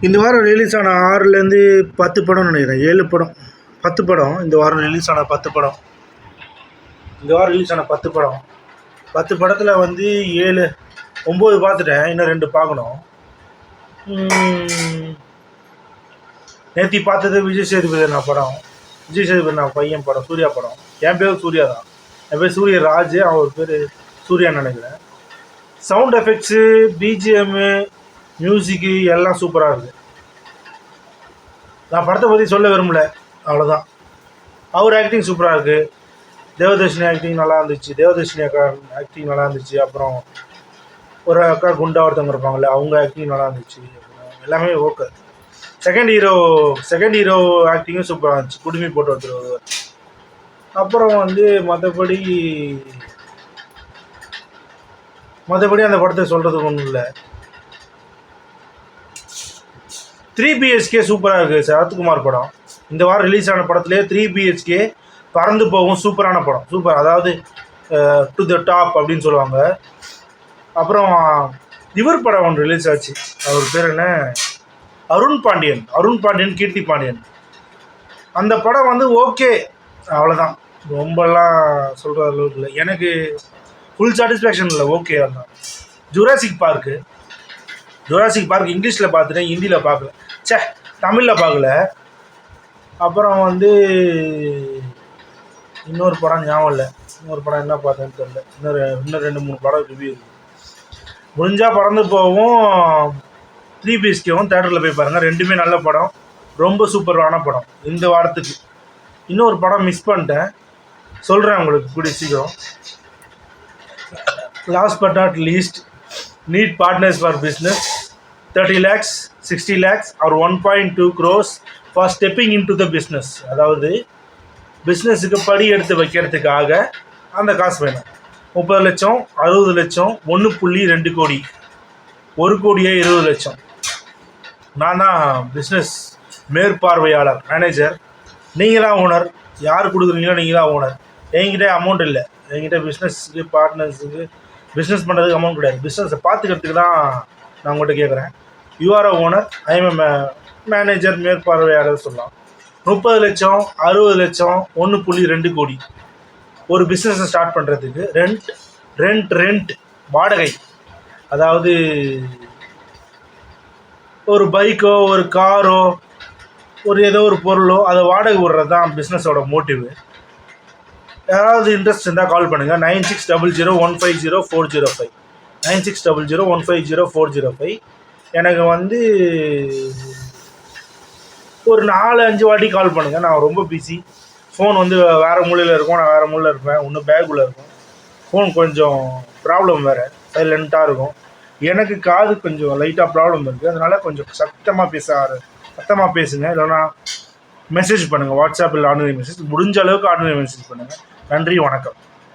இந்த வாரம் ரிலீஸ் ஆன 6லேருந்து 10 படம்னு நினைக்கிறேன். 7 படம் 10 படம் இந்த வாரம் ரிலீஸ் ஆன 10 படம். இந்த வாரம் ரிலீஸ் ஆன 10 படம். 10 படத்தில் வந்து 9 பார்த்துட்டேன். இன்னும் 2 பார்க்கணும். நேற்று பார்த்தது விஜய் சேதுபதி படம். விஜய் சேதுபதி பையன் படம், சூர்யா படம். என் பேர் சூர்யா தான். என் பேர் சூரியராஜ், அவர் பேர் சூர்யான்னு நினைக்கிறேன். சவுண்ட் எஃபெக்ட்ஸு, பிஜிஎம்மு, மியூசிக்கு எல்லாம் சூப்பராக இருக்குது. நான் படத்தை பற்றி சொல்ல விரும்பல, அவ்வளோதான். அவர் ஆக்டிங் சூப்பராக இருக்குது. தேவதர்ஷினி ஆக்டிங் நல்லா இருந்துச்சு. தேவதர்ஷினி அக்கா ஆக்டிங் நல்லா இருந்துச்சு. அப்புறம் ஒரு அக்கா குண்டா ஒருத்தவங்க இருப்பாங்கள்ல, அவங்க ஆக்டிங் நல்லா இருந்துச்சு. எல்லாமே ஓகே. செகண்ட் ஹீரோ ஆக்டிங்கும் சூப்பராக இருந்துச்சு. குடுமி போட்டு ஒருத்தர். அப்புறம் வந்து மற்றபடி அந்த படத்தை சொல்கிறதுக்கு ஒன்றும் இல்லை. 3 BHK சூப்பராக இருக்குது. சரத்குமார் படம். இந்த வாரம் ரிலீஸ் ஆன படத்துலேயே 3 BHK பறந்து போகும் சூப்பரான படம். சூப்பர், அதாவது டு த டாப் அப்படின்னு சொல்லுவாங்க. அப்புறம் இவர் படம் ஒன்று ரிலீஸ் ஆச்சு. அவர் பேர் என்ன, அருண் பாண்டியன் கீர்த்தி பாண்டியன். அந்த படம் வந்து ஓகே, அவ்வளோதான். ரொம்பலாம் சொல்கிற அளவுக்கு இல்லை. எனக்கு ஃபுல் சாட்டிஸ்ஃபேக்ஷன் இல்லை, ஓகே. அதுதான். ஜுராசிக் பார்க் இங்கிலீஷில் பார்த்துட்டேன், ஹிந்தியில் பார்க்கல. தமிழில் பார்க்கல. அப்புறம் வந்து இன்னொரு படம் ஞாபகம் இல்லை. இன்னொரு படம் என்ன பார்த்தேன்னு தெரியல. இன்னும் 2-3 படம் ரிவ்யூ இருக்குது. முடிஞ்சால் பறந்து போகவும் 3 BHKவும் தேட்டரில் போய் பாருங்கள். ரெண்டுமே நல்ல படம், ரொம்ப சூப்பரான படம். இந்த வாரத்துக்கு இன்னொரு படம் மிஸ் பண்ணிட்டேன், சொல்கிறேன் உங்களுக்கு கூடிய சீக்கிரம். Last but not least, need partners for business 30 lakhs, 60 lakhs or 1.2 crores for stepping into the business. அதாவது பிஸ்னஸுக்கு படி எடுத்து வைக்கிறதுக்காக அந்த காசு வேணும். 30 லட்சம், 60 லட்சம், 1.2 கோடி, 1 கோடியே 20 லட்சம். நான் தான் பிஸ்னஸ் மேற்பார்வையாளர், மேனேஜர். நீங்கள் தான் ஓனர். யார் கொடுக்குறீங்களோ நீங்கள் தான் ஓனர். என்கிட்ட அமௌண்ட் இல்லை. என்கிட்ட பிஸ்னஸுக்கு பார்ட்னர்ஸுக்கு பிஸ்னஸ் பண்ணுறதுக்கு அமௌண்ட் கிடையாது. பிஸ்னஸை பார்த்துக்கிறதுக்கு தான் நான் உங்கள்கிட்ட கேட்குறேன். You are a owner, I am manager, மேற்பார்வையாளர் சொல்லலாம். 30 லட்சம், 60 லட்சம், 1.2 கோடி ஒரு பிஸ்னஸை ஸ்டார்ட் பண்ணுறதுக்கு. ரெண்ட் வாடகை, அதாவது ஒரு பைக்கோ ஒரு காரோ ஒரு ஏதோ ஒரு பொருளோ அதை வாடகை விடுறது தான் பிஸ்னஸோட மோட்டிவ். யாராவது இன்ட்ரெஸ்ட் இருந்தால் கால் பண்ணுங்கள். 9600150405 9600150405. எனக்கு வந்து ஒரு 4-5 வாட்டி கால் பண்ணுங்கள். நான் ரொம்ப பிஸி. ஃபோன் வந்து வேறு மூலையில் இருக்கும், நான் வேறு மூலையில் இருப்பேன். ஒன்று பேக்குள்ளே இருக்கும். ஃபோன் கொஞ்சம் ப்ராப்ளம் வேறு, சைலண்ட்டாக இருக்கும். எனக்கு காது கொஞ்சம் லைட்டாக ப்ராப்ளம் இருக்குது. அதனால் கொஞ்சம் சத்தமாக பேசுங்க. இல்லைனா மெசேஜ் பண்ணுங்கள். வாட்ஸ்அப்பில் ஆர்டினரி மெசேஜ், முடிஞ்ச அளவுக்கு ஆர்டினரி மெசேஜ் பண்ணுங்கள். நன்றி, வணக்கம்.